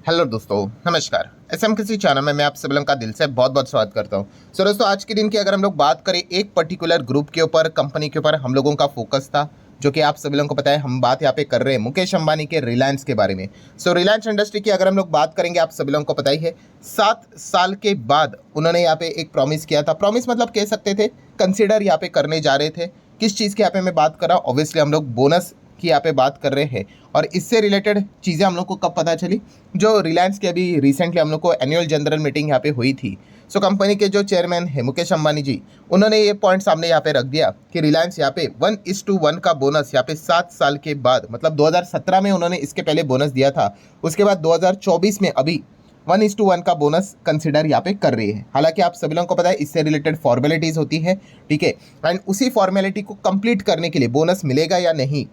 Hello दोस्तों, नमस्कार। SM किसी चैनल में मैं आप सभी लोगों का दिल से बहुत बहुत स्वागत करता हूं। सो दोस्तों, आज के दिन की अगर हम लोग बात करें, एक पर्टिकुलर ग्रुप के ऊपर, कंपनी के ऊपर हम लोगों का फोकस था, जो कि आप सभी लोगों को पता है। हम बात यहाँ पे कर रहे हैं मुकेश अंबानी के रिलायंस के बारे में। सो रिलायंस इंडस्ट्री की अगर हम लोग बात करेंगे, आप सभी लोगों को पता ही है, 7 साल के बाद उन्होंने यहाँ पे एक प्रॉमिस किया था। प्रॉमिस मतलब कह सकते थे, कंसिडर यहाँ पे करने जा रहे थे। किस चीज़ की यहाँ पे मैं बात कर रहा हूँ? ऑब्वियसली हम लोग बोनस की यहाँ पे बात कर रहे हैं। और इससे रिलेटेड चीज़ें हम लोग को कब पता चली? जो रिलायंस की अभी रिसेंटली हम लोग को एनुअल जनरल मीटिंग यहाँ पे हुई थी। सो कंपनी के जो चेयरमैन है मुकेश अंबानी जी, उन्होंने ये पॉइंट सामने यहाँ पे रख दिया कि रिलायंस यहाँ पे 1:1 का बोनस यहाँ पे 7 साल के बाद, मतलब 2017 में उन्होंने इसके पहले बोनस दिया था, उसके बाद 2024 में अभी 1:1 का बोनस कंसिडर यहाँ पे कर रही है। हालांकि आप सभी लोगों को पता है इससे रिलेटेड फॉर्मेलिटीज़ होती है, ठीक है। एंड उसी फॉर्मेलिटी को कंप्लीट करने के लिए बोनस मिलेगा या नहीं,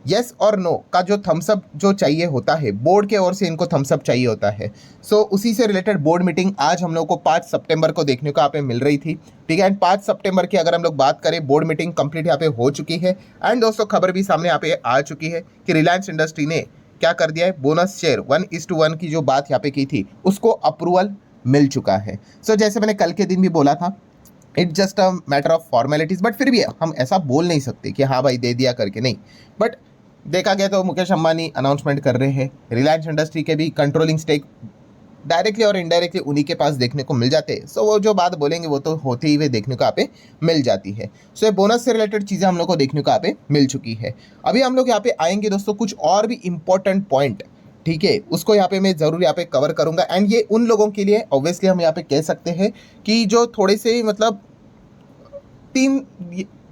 यस और नो का जो थम्सअप जो चाहिए होता है, बोर्ड के ओर से इनको थम्सअप चाहिए होता है। सो उसी से रिलेटेड बोर्ड मीटिंग आज हम लोग को 5 सितंबर को देखने को यहाँ पे मिल रही थी, ठीक है। एंड 5 सितंबर की अगर हम लोग बात करें, बोर्ड मीटिंग कंप्लीट यहाँ पे हो चुकी है। एंड दोस्तों, खबर भी सामने यहाँ पे आ चुकी है कि रिलायंस इंडस्ट्री ने क्या कर दिया है, बोनस शेयर 1:1 की जो बात यहाँ पे की थी, उसको अप्रूवल मिल चुका है। सो जैसे मैंने कल के दिन भी बोला था, it's just a matter of formalities, but फिर भी हम ऐसा बोल नहीं सकते कि हाँ भाई दे दिया करके, नहीं। बट देखा गया तो मुकेश अंबानी अनाउंसमेंट कर रहे हैं, रिलायंस इंडस्ट्री के भी कंट्रोलिंग स्टेक डायरेक्टली और इनडायरेक्टली उन्हीं के पास देखने को मिल जाते हैं। सो वो जो बात बोलेंगे वो तो होते ही हुए देखने को यहाँ पे मिल जाती है। सो ये बोनस से रिलेटेड चीज़ें हम लोग को देखने को यहाँ पे मिल चुकी है। अभी हम लोग यहाँ पे आएंगे दोस्तों कुछ और भी इंपॉर्टेंट पॉइंट, ठीक है, उसको यहाँ पे मैं ज़रूर यहाँ पे कवर करूँगा। एंड ये उन लोगों के लिए ऑब्वियसली हम यहाँ पे कह सकते हैं कि जो थोड़े से मतलब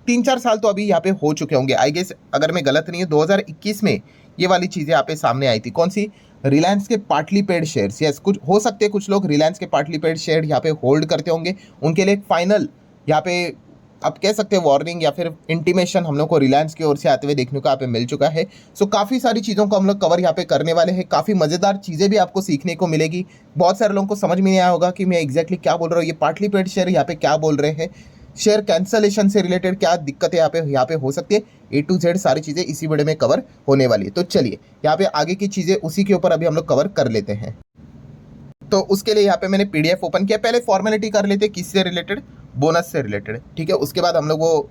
3-4 साल तो अभी यहाँ पे हो चुके होंगे, आई गेस, अगर मैं गलत नहीं है 2021 में ये वाली चीज़ें यहाँ पे सामने आई थी। कौन सी? रिलायंस के पार्टली पेड शेयर्स। यस, कुछ हो सकते हैं कुछ लोग रिलायंस के पार्टली पेड शेयर यहाँ पे होल्ड करते होंगे, उनके लिए एक फाइनल यहाँ पे आप कह सकते हैं वार्निंग या फिर इंटीमेशन हम लोग को रिलायंस की ओर से आते हुए देखने को यहाँ पे मिल चुका है। सो काफ़ी सारी चीज़ों को हम लोग कवर यहाँ पे करने वाले हैं। काफ़ी मज़ेदार चीज़ें भी आपको सीखने को मिलेगी। बहुत सारे लोगों को समझ में नहीं आया होगा कि मैं एग्जैक्टली क्या बोल रहा हूँ, ये पार्टली पेड शेयर यहाँ पे क्या बोल रहे हैं, शेयर कैंसलेशन से रिलेटेड क्या दिक्कतें यहाँ पे हो सकती है। A to Z सारी चीज़ें इसी वीडियो में कवर होने वाली है। तो चलिए यहाँ पे आगे की चीज़ें उसी के ऊपर अभी हम लोग कवर कर लेते हैं। तो उसके लिए यहाँ पे मैंने PDF ओपन किया। पहले फॉर्मेलिटी कर लेते किससे रिलेटेड, बोनस से रिलेटेड, ठीक है। उसके बाद हम लोग वो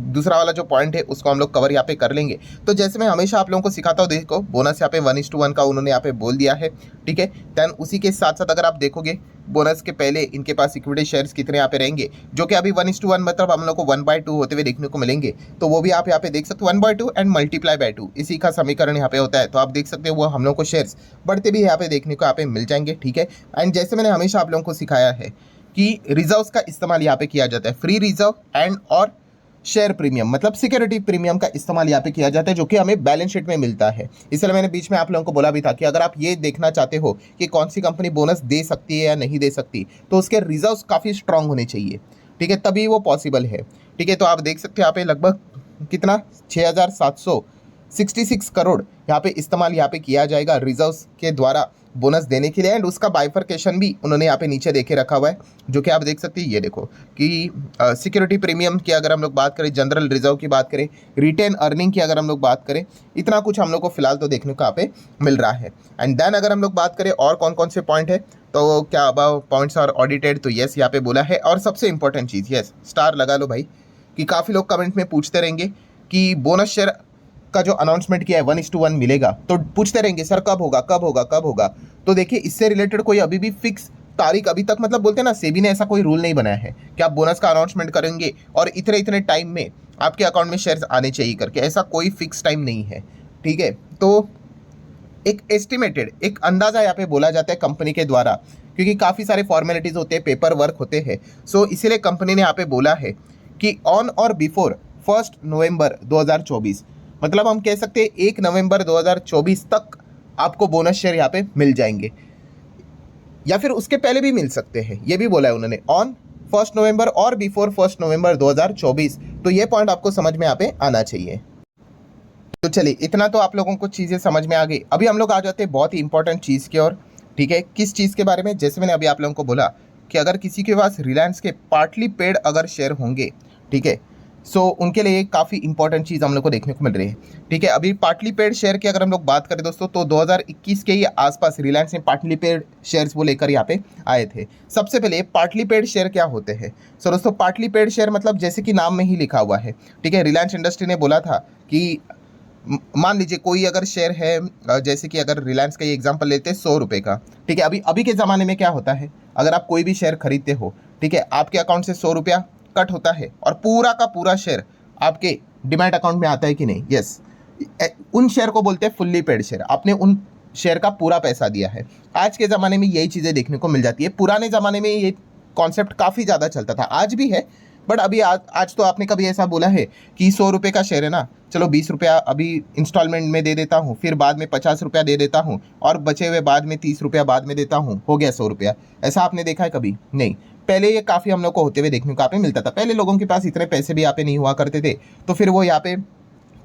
दूसरा वाला जो पॉइंट है उसको हम लोग कवर यहाँ पे कर लेंगे। तो जैसे मैं हमेशा आप लोगों को सिखाता हूँ, देखो बोनस यहाँ पे 1:1 का उन्होंने यहाँ पे बोल दिया है, ठीक है। देन उसी के साथ साथ अगर आप देखोगे बोनस के पहले इनके पास इक्विटी शेयर्स कितने यहाँ पे रहेंगे, जो कि अभी 1:1 मतलब हम लोग को 1/2 होते हुए देखने को मिलेंगे। तो वो भी आप यहाँ पे देख सकते हो, 1/2 एंड मल्टीप्लाई बाय 2 इसी का समीकरण यहाँ पे होता है। तो आप देख सकते हो वो हम लोग को शेयर्स बढ़ते भी यहाँ पे देखने को यहाँ पे मिल जाएंगे, ठीक है। एंड जैसे मैंने हमेशा आप लोगों को सिखाया है कि रिजर्व्स का इस्तेमाल यहाँ पे किया जाता है, फ्री रिजर्व एंड और शेयर प्रीमियम, मतलब सिक्योरिटी प्रीमियम का इस्तेमाल यहाँ पे किया जाता है, जो कि हमें बैलेंस शीट में मिलता है। इसलिए मैंने बीच में आप लोगों को बोला भी था कि अगर आप ये देखना चाहते हो कि कौन सी कंपनी बोनस दे सकती है या नहीं दे सकती, तो उसके रिजर्व्स काफ़ी स्ट्रांग होने चाहिए, ठीक है, तभी वो पॉसिबल है, ठीक है। तो आप देख सकते हो यहाँ पे लगभग कितना 6,766 करोड़ यहाँ पे इस्तेमाल यहाँ पे किया जाएगा रिजर्व्स के द्वारा बोनस देने के लिए। एंड उसका बाइफर्केशन भी उन्होंने यहाँ पे नीचे देखे रखा हुआ है, जो कि आप देख सकते हैं। ये देखो कि सिक्योरिटी प्रीमियम की अगर हम लोग बात करें, जनरल रिजर्व की बात करें, रिटेन अर्निंग की अगर हम लोग बात करें, इतना कुछ हम लोग को फिलहाल तो देखने को यहाँ पे मिल रहा है। एंड देन अगर हम लोग बात करें और कौन कौन से पॉइंट है, तो क्या अबाव पॉइंट्स आर ऑडिटेड, तो यस यहाँ पे बोला है। और सबसे इंपॉर्टेंट चीज़, यस स्टार लगा लो भाई, कि काफ़ी लोग कमेंट में पूछते रहेंगे कि बोनस शेयर का जो अनाउंसमेंट किया है 1:1 मिलेगा, तो पूछते रहेंगे सर कब होगा कब होगा कब होगा। तो देखिए इससे रिलेटेड कोई अभी भी फिक्स तारीख अभी तक, मतलब बोलते हैं ना, सेबी ने ऐसा कोई रूल नहीं बनाया है कि आप बोनस का अनाउंसमेंट करेंगे और इतने इतने टाइम में आपके अकाउंट में शेयर्स आने चाहिए करके, ऐसा कोई फिक्स टाइम नहीं है, ठीक है। तो एक एस्टिमेटेड, एक अंदाज़ा यहाँ पे बोला जाता है कंपनी के द्वारा, क्योंकि काफ़ी सारे फॉर्मेलिटीज़ होते हैं, पेपर वर्क होते हैं। सो इसीलिए कंपनी ने यहाँ पे बोला है कि ऑन और बिफोर 1 नवंबर 2024, मतलब हम कह सकते हैं 1 नवंबर 2024 तक आपको बोनस शेयर यहाँ पे मिल जाएंगे, या फिर उसके पहले भी मिल सकते हैं, ये भी बोला है उन्होंने, ऑन 1 नवंबर और बिफोर 1 नवंबर 2024। तो ये पॉइंट आपको समझ में यहाँ पे आना चाहिए। तो चलिए इतना तो आप लोगों को चीज़ें समझ में आ गई। अभी हम लोग आ जाते हैं बहुत ही इंपॉर्टेंट चीज़ की ओर, ठीक है। किस चीज़ के बारे में? जैसे मैंने अभी आप लोगों को बोला कि अगर किसी के पास रिलायंस के पार्टली पेड अगर शेयर होंगे, ठीक है, सो उनके लिए काफ़ी इंपॉर्टेंट चीज़ हम लोग को देखने को मिल रही है। ठीक है, अभी पार्टली पेड शेयर की अगर हम लोग बात करें दोस्तों, तो 2021 के ही आसपास रिलायंस ने पार्टली पेड शेयर्स वो लेकर यहाँ पे आए थे। सबसे पहले पार्टली पेड शेयर क्या होते हैं? सो दोस्तों, पार्टली पेड शेयर मतलब जैसे कि नाम में ही लिखा हुआ है। ठीक है, रिलायंस इंडस्ट्री ने बोला था कि मान लीजिए कोई अगर शेयर है, जैसे कि अगर रिलायंस का ये एग्जांपल लेते हैं 100 रुपये का। ठीक है, अभी अभी के ज़माने में क्या होता है, अगर आप कोई भी शेयर खरीदते हो, ठीक है, आपके अकाउंट से 100 रुपया कट होता है और पूरा का पूरा शेयर आपके डिमैट अकाउंट में आता है कि नहीं? यस, उन शेयर को बोलते हैं फुल्ली पेड शेयर। आपने उन शेयर का पूरा पैसा दिया है। आज के ज़माने में यही चीज़ें देखने को मिल जाती है। पुराने ज़माने में ये कॉन्सेप्ट काफ़ी ज़्यादा चलता था, आज भी है, बट अभी आज तो आपने कभी ऐसा बोला है कि 100 रुपये का शेयर है ना, चलो 20 रुपया अभी इंस्टॉलमेंट में दे देता हूँ, फिर बाद में 50 रुपया दे देता हूँ और बचे हुए बाद में 30 रुपया बाद में देता हूँ, हो गया 100 रुपया। ऐसा आपने देखा है कभी? नहीं। पहले ये काफ़ी हम लोग को होते हुए देखने को यहाँ पे मिलता था। पहले लोगों के पास इतने पैसे भी यहाँ पे नहीं हुआ करते थे, तो फिर वो यहाँ पे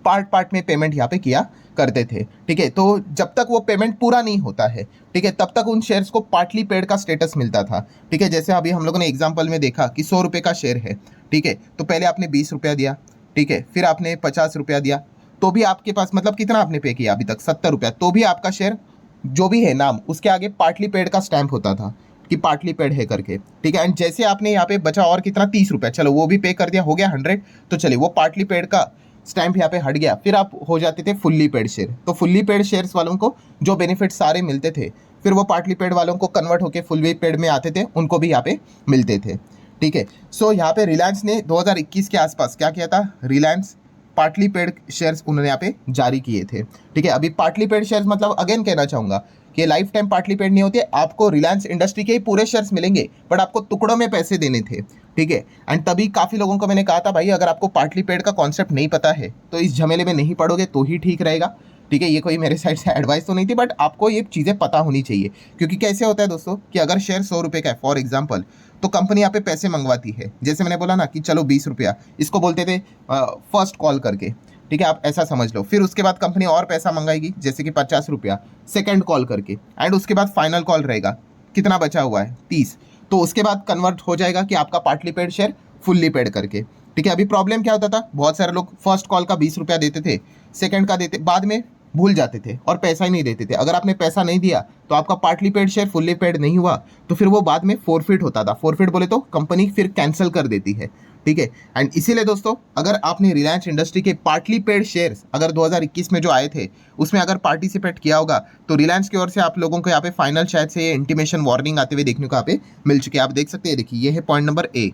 पार्ट पार्ट में पेमेंट यहाँ पे किया करते थे। ठीक है, तो जब तक वो पेमेंट पूरा नहीं होता है, ठीक है, तब तक उन शेयर्स को पार्टली पेड का स्टेटस मिलता था। ठीक है, जैसे अभी हम लोगों ने एग्जांपल में देखा कि 100 रुपये का शेयर है। ठीक है, तो पहले आपने 20 रुपया दिया, ठीक है, फिर आपने 50 रुपया दिया, तो भी आपके पास मतलब कितना आपने पे किया अभी तक? 70 रुपया। तो भी आपका शेयर जो भी है नाम, उसके आगे पार्टली पेड का स्टैंप होता था कि पार्टली पेड है करके। ठीक है, एंड जैसे आपने यहाँ पे बचा और कितना 30 रुपया, चलो वो भी पे कर दिया, हो गया 100, तो चलिए वो पार्टली पेड का स्टैंप यहाँ पे हट गया, फिर आप हो जाते थे फुल्ली पेड शेयर। तो फुल्ली पेड शेयर्स वालों को जो बेनिफिट सारे मिलते थे, फिर वो पार्टली पेड वालों को कन्वर्ट होकर फुल्ली पेड में आते थे, उनको भी यहाँ पे मिलते थे। ठीक है, सो यहाँ पे रिलायंस ने 2021 के आसपास क्या किया था? रिलायंस पार्टली पेड शेयर्स उन्होंने यहाँ पे जारी किए थे। ठीक है, अभी पार्टली पेड शेयर्स मतलब अगेन कहना चाहूँगा कि लाइफ टाइम पार्टली पेड नहीं होते, आपको रिलायंस इंडस्ट्री के ही पूरे शेयर्स मिलेंगे, बट आपको टुकड़ों में पैसे देने थे। ठीक है, एंड तभी काफ़ी लोगों को मैंने कहा था भाई अगर आपको पार्टली पेड का कॉन्सेप्ट नहीं पता है तो इस झमेले में नहीं पड़ोगे तो ही ठीक रहेगा। ठीक है, ये कोई मेरे साइड से एडवाइस तो नहीं थी, बट आपको ये चीज़ें पता होनी चाहिए। क्योंकि कैसे होता है दोस्तों कि अगर शेयर 100 रुपये का है फॉर एग्जाम्पल, तो कंपनी यहाँ पे पैसे मंगवाती है। जैसे मैंने बोला ना कि चलो 20 रुपया, इसको बोलते थे फर्स्ट कॉल करके। ठीक है, आप ऐसा समझ लो। फिर उसके बाद कंपनी और पैसा मंगाएगी, जैसे कि 50 रुपया सेकेंड कॉल करके, एंड उसके बाद फाइनल कॉल रहेगा, कितना बचा हुआ है? 30। तो उसके बाद कन्वर्ट हो जाएगा कि आपका partly paid share fully paid करके। ठीक है, अभी प्रॉब्लम क्या होता था, बहुत सारे लोग फर्स्ट कॉल का 20 रुपया देते थे, सेकंड का देते, बाद में भूल जाते थे और पैसा ही नहीं देते थे। अगर आपने पैसा नहीं दिया तो आपका partly paid share fully paid नहीं हुआ, तो फिर वो बाद में फोरफिट होता था। फोरफिट बोले तो कंपनी फिर कैंसिल कर देती है। ठीक है, एंड इसीलिए दोस्तों अगर आपने रिलायंस इंडस्ट्री के पार्टली पेड शेयर्स अगर 2021 में जो आए थे उसमें अगर पार्टिसिपेट किया होगा, तो रिलायंस की ओर से आप लोगों को यहाँ पे फाइनल शायद से इंटीमेशन वार्निंग आते हुए देखने को यहाँ पे मिल चुकी है। आप देख सकते हैं, देखिए ये है point number A.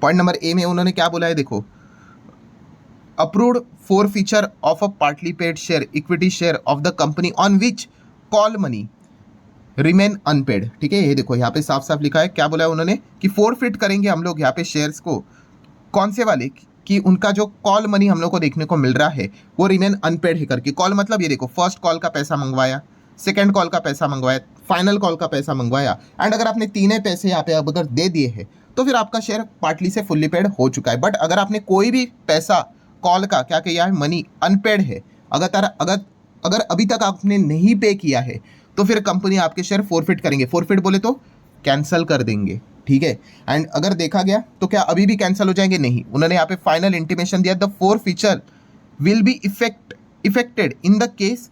Point number A में उन्होंने क्या बोला है, देखो, approved for feature of a partly paid share equity share of the company on which call money remain unpaid. ठीक है, ये देखो यहाँ पे साफ साफ लिखा है, क्या बोला है उन्होंने कि फोरफिट करेंगे हम लोग यहाँ पे शेयर्स को, कौन से वाले, कि उनका जो कॉल मनी हम लोग को देखने को मिल रहा है वो रिमेन अनपेड है करके। कॉल मतलब ये देखो, फर्स्ट कॉल का पैसा मंगवाया, सेकंड कॉल का पैसा मंगवाया, फाइनल कॉल का पैसा मंगवाया, एंड अगर आपने तीनों पैसे यहाँ पे अब अगर दे दिए हैं तो फिर आपका शेयर पार्टली से फुल्ली पेड हो चुका है। बट अगर आपने कोई भी पैसा कॉल का क्या किया है, मनी अनपेड है, अगर अभी तक आपने नहीं पे किया है, तो फिर कंपनी आपके शेयर फोरफिट करेंगे। फोरफिट बोले तो कैंसिल कर देंगे। ठीक है, एंड अगर देखा गया तो क्या अभी भी कैंसिल हो जाएंगे? नहीं। उन्होंने यहाँ पे फाइनल इंटीमेशन दिया, the four feature will be affected in the case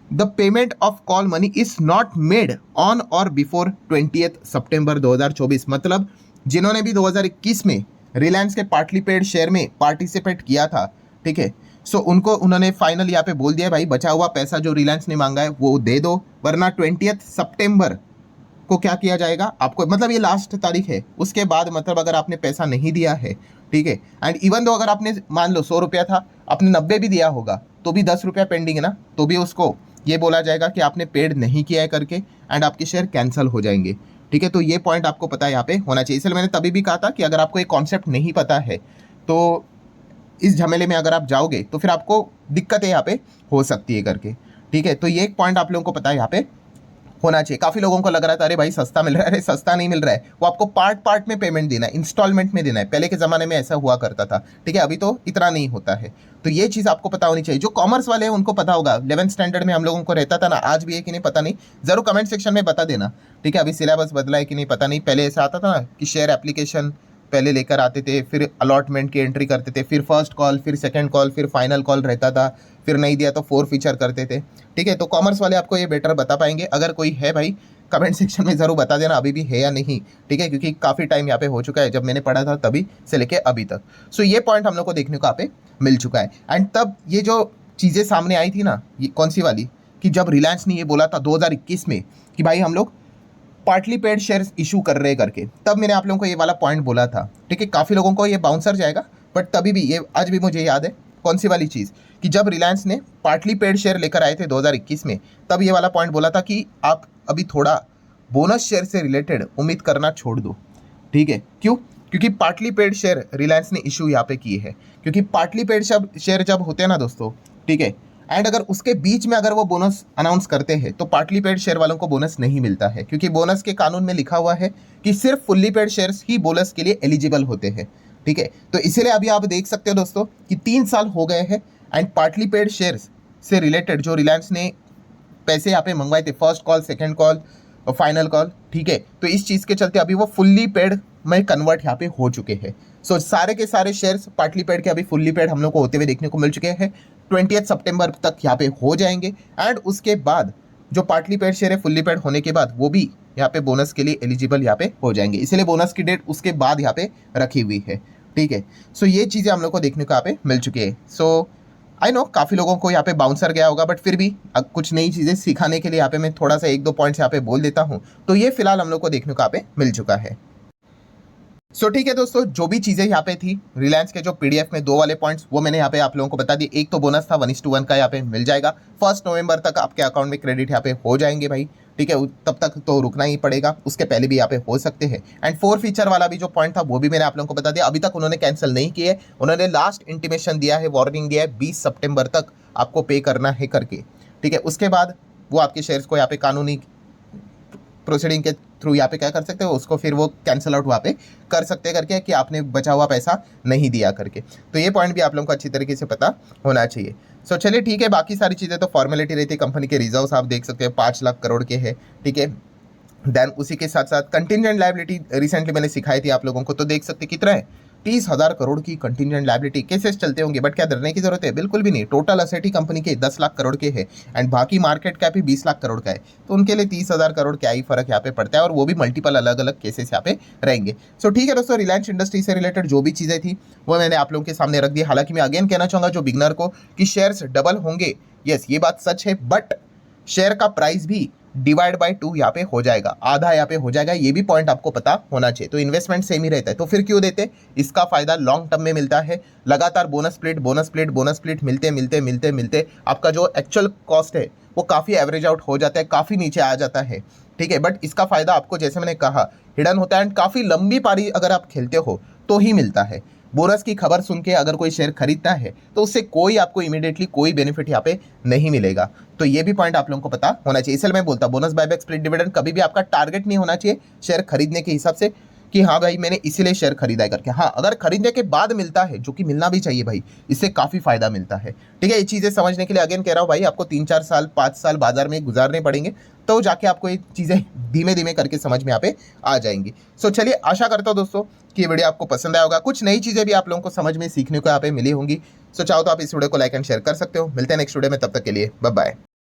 the payment of call money is not made on और बिफोर 20 सितंबर 2024। मतलब जिन्होंने भी 2021 में रिलायंस के पार्टली पेड शेयर में पार्टिसिपेट किया था, ठीक है, सो उनको उन्होंने फाइनल यहाँ पे बोल दिया भाई बचा हुआ पैसा जो रिलायंस ने मांगा है वो दे दो, वरना 20 सितंबर को क्या किया जाएगा आपको, मतलब ये लास्ट तारीख है, उसके बाद मतलब अगर आपने पैसा नहीं दिया है, ठीक है, एंड इवन दो अगर आपने मान लो 100 रुपया था, आपने 90 भी दिया होगा तो भी 10 रुपया पेंडिंग है ना, तो भी उसको ये बोला जाएगा कि आपने पेड नहीं किया है करके, एंड आपके शेयर कैंसिल हो जाएंगे। ठीक है, तो ये पॉइंट आपको पता है यहाँ पे होना चाहिए। इसलिए मैंने तभी भी कहा था कि अगर आपको एक कॉन्सेप्ट नहीं पता है तो इस झमेले में अगर आप जाओगे तो फिर आपको दिक्कतें यहाँ पे हो सकती है करके। ठीक है, तो ये एक पॉइंट आप लोगों को पता है यहाँ पे होना चाहिए। काफ़ी लोगों को लग रहा था अरे भाई सस्ता मिल रहा है, अरे सस्ता नहीं मिल रहा है, वो आपको पार्ट पार्ट में पेमेंट देना है, इंस्टॉलमेंट में देना है। पहले के ज़माने में ऐसा हुआ करता था, ठीक है, अभी तो इतना नहीं होता है। तो ये चीज़ आपको पता होनी चाहिए। जो कॉमर्स वाले हैं उनको पता होगा, 11th स्टैंडर्ड में हम लोगों को रहता था ना, आज भी है कि नहीं पता नहीं, जरूर कमेंट सेक्शन में बता देना। ठीक है, अभी सिलेबस बदला है कि नहीं पता नहीं, पहले ऐसा आता था ना कि शेयर एप्लीकेशन पहले लेकर आते थे, फिर अलॉटमेंट की एंट्री करते थे, फिर फर्स्ट कॉल, फिर सेकंड कॉल, फिर फाइनल कॉल रहता था, फिर नहीं दिया तो फोर फीचर करते थे। ठीक है, तो कॉमर्स वाले आपको ये बेटर बता पाएंगे। अगर कोई है भाई कमेंट सेक्शन में ज़रूर बता देना अभी भी है या नहीं। ठीक है, क्योंकि काफ़ी टाइम यहाँ पे हो चुका है, जब मैंने पढ़ा था तभी से लेके अभी तक। सो ये पॉइंट हम लोग को देखने को यहाँ पे मिल चुका है। एंड तब ये जो चीज़ें सामने आई थी ना, ये कौन सी वाली, कि जब रिलायंस ने ये बोला था 2021 में कि भाई हम लोग पार्टली पेड शेयर्स इशू कर रहे करके, तब मैंने आप लोगों को ये वाला पॉइंट बोला था। ठीक है, काफ़ी लोगों को ये बाउंसर जाएगा, बट तभी भी ये आज भी मुझे याद है कौन सी वाली चीज़, कि जब रिलायंस ने पार्टली पेड शेयर लेकर आए थे 2021 में, तब ये वाला पॉइंट बोला था कि आप अभी थोड़ा बोनस शेयर से रिलेटेड उम्मीद करना छोड़ दो। ठीक है, क्यों? क्योंकि पार्टली पेड शेयर रिलायंस ने इशू यहाँ पे किए हैं, क्योंकि पार्टली पेड शेयर जब होते हैं ना दोस्तों, ठीक है, एंड अगर उसके बीच में अगर वो बोनस अनाउंस करते हैं तो पार्टली पेड शेयर वालों को बोनस नहीं मिलता है, क्योंकि बोनस के कानून में लिखा हुआ है कि सिर्फ फुल्ली पेड शेयर्स ही बोनस के लिए एलिजिबल होते हैं। ठीक है, तो इसीलिए अभी आप देख सकते हो दोस्तों कि 3 साल हो गए हैं एंड पार्टली पेड शेयर्स से रिलेटेड जो रिलायंस ने पैसे यहाँ पे मंगवाए थे, फर्स्ट कॉल, सेकेंड कॉल और फाइनल कॉल, ठीक है, तो इस चीज़ के चलते अभी वो फुल्ली पेड में कन्वर्ट यहाँ पे हो चुके हैं। सो सारे के सारे शेयर्स पार्टली पेड के अभी फुल्ली पेड हम लोग को होते हुए देखने को मिल चुके हैं। 20 सितंबर तक यहाँ पे हो जाएंगे एंड उसके बाद जो पार्टली पेड शेयर है फुल्ली पेड होने के बाद वो भी यहाँ पे बोनस के लिए एलिजिबल यहाँ पे हो जाएंगे, इसलिए बोनस की डेट उसके बाद यहाँ पे रखी हुई है। ठीक है, सो ये चीज़ें हम लोग को देखने को यहाँ पे मिल चुकी है। सो आई नो काफ़ी लोगों को यहाँ पे बाउंसर गया होगा, बट फिर भी कुछ नई चीज़ें सिखाने के लिए यहाँ पे मैं थोड़ा सा 1-2 पॉइंट्स यहाँ पे बोल देता हूँ। तो ये फिलहाल हम लोग को देखने को यहाँ पे मिल चुका है। सो ठीक है दोस्तों, जो भी चीज़ें यहाँ पे थी रिलायंस के जो पीडीएफ में 2 वाले पॉइंट्स वो मैंने यहाँ पे आप लोगों को बता दिए। एक तो बोनस था 1:1 का, यहाँ पे मिल जाएगा 1 नवंबर तक आपके अकाउंट में क्रेडिट यहाँ पे हो जाएंगे भाई। ठीक है, तब तक तो रुकना ही पड़ेगा, उसके पहले भी यहाँ पे हो सकते हैं। एंड 4 फीचर वाला भी जो पॉइंट था वो भी मैंने आप लोगों को बता दिया। अभी तक उन्होंने कैंसिल नहीं किए, उन्होंने लास्ट इंटीमेशन दिया है, वार्निंग दिया है 20 सितंबर तक आपको पे करना है करके। ठीक है, उसके बाद वो आपके शेयर्स को यहाँ पे कानूनी प्रोसीडिंग के थ्रू यहाँ पे क्या कर सकते हो, उसको फिर वो कैंसिल आउट वहाँ पे कर सकते करके कि आपने बचा हुआ पैसा नहीं दिया करके। तो ये पॉइंट भी आप लोगों को अच्छी तरीके से पता होना चाहिए। सो चलिए ठीक है, बाकी सारी चीज़ें तो फॉर्मेलिटी रहती है। कंपनी के रिजर्व्स आप देख सकते हैं 5 लाख करोड़ के हैं। ठीक है, देन उसी के साथ साथ कंटिजेंट लायबिलिटी रिसेंटली मैंने सिखाई थी आप लोगों को, तो देख सकते कितना है, 30,000 करोड़ की कंटिजेंट लायबिलिटी। केसेस चलते होंगे बट क्या डरने की जरूरत है? बिल्कुल भी नहीं। टोटल असेट ही कंपनी के 10 लाख करोड़ के हैं एंड बाकी मार्केट कैप ही 20 लाख करोड़ का है, तो उनके लिए 30,000 करोड़ क्या ही फर्क यहाँ पे पड़ता है, और वो भी मल्टीपल अलग अलग केसेस यहाँ पे रहेंगे। सो ठीक है दोस्तों, रिलायंस इंडस्ट्री से रिलेटेड जो भी चीज़ें थी वो मैंने आप लोगों के सामने रख दी। हालांकि मैं अगेन कहना चाहूँगा जो बिगनर को कि शेयर्स डबल होंगे, यस ये बात सच है, बट शेयर का प्राइस भी डिवाइड बाय 2 यहाँ पे हो जाएगा, आधा यहाँ पे हो जाएगा, ये भी पॉइंट आपको पता होना चाहिए। तो इन्वेस्टमेंट सेम ही रहता है, तो फिर क्यों देते? इसका फायदा लॉन्ग टर्म में मिलता है, लगातार बोनस स्प्लिट मिलते मिलते मिलते मिलते आपका जो एक्चुअल कॉस्ट है वो काफ़ी एवरेज आउट हो जाता है, काफ़ी नीचे आ जाता है। ठीक है, बट इसका फायदा आपको जैसे मैंने कहा हिडन होता है एंड काफ़ी लंबी पारी अगर आप खेलते हो तो ही मिलता है। बोनस की खबर सुन के अगर कोई शेयर खरीदता है तो उससे कोई आपको इमीडिएटली कोई बेनिफिट यहाँ पे नहीं मिलेगा। तो ये भी पॉइंट आप लोगों को पता होना चाहिए। इसलिए मैं बोलता बोनस बायबैक स्प्लिट डिविडेंड कभी भी आपका टारगेट नहीं होना चाहिए शेयर खरीदने के हिसाब से कि हाँ भाई मैंने इसीलिए शेयर खरीदा है करके। हाँ, अगर खरीदने के बाद मिलता है, जो कि मिलना भी चाहिए भाई, इससे काफ़ी फायदा मिलता है। ठीक है, ये चीज़ें समझने के लिए अगेन कह रहा हूँ भाई, आपको 3-4 साल 5 साल बाजार में गुजारने पड़ेंगे, तो जाके आपको ये चीज़ें धीमे धीमे करके समझ में यहाँ पे आ जाएंगी। सो चलिए, आशा करता हूँ दोस्तों कि ये वीडियो आपको पसंद आया होगा, कुछ नई चीज़ें भी आप लोगों को समझ में सीखने को यहाँ पे मिली होंगी। सो चाहो तो आप इस वीडियो को लाइक एंड शेयर कर सकते हो। मिलते हैं नेक्स्ट वीडियो में, तब तक के लिए बाय बाय।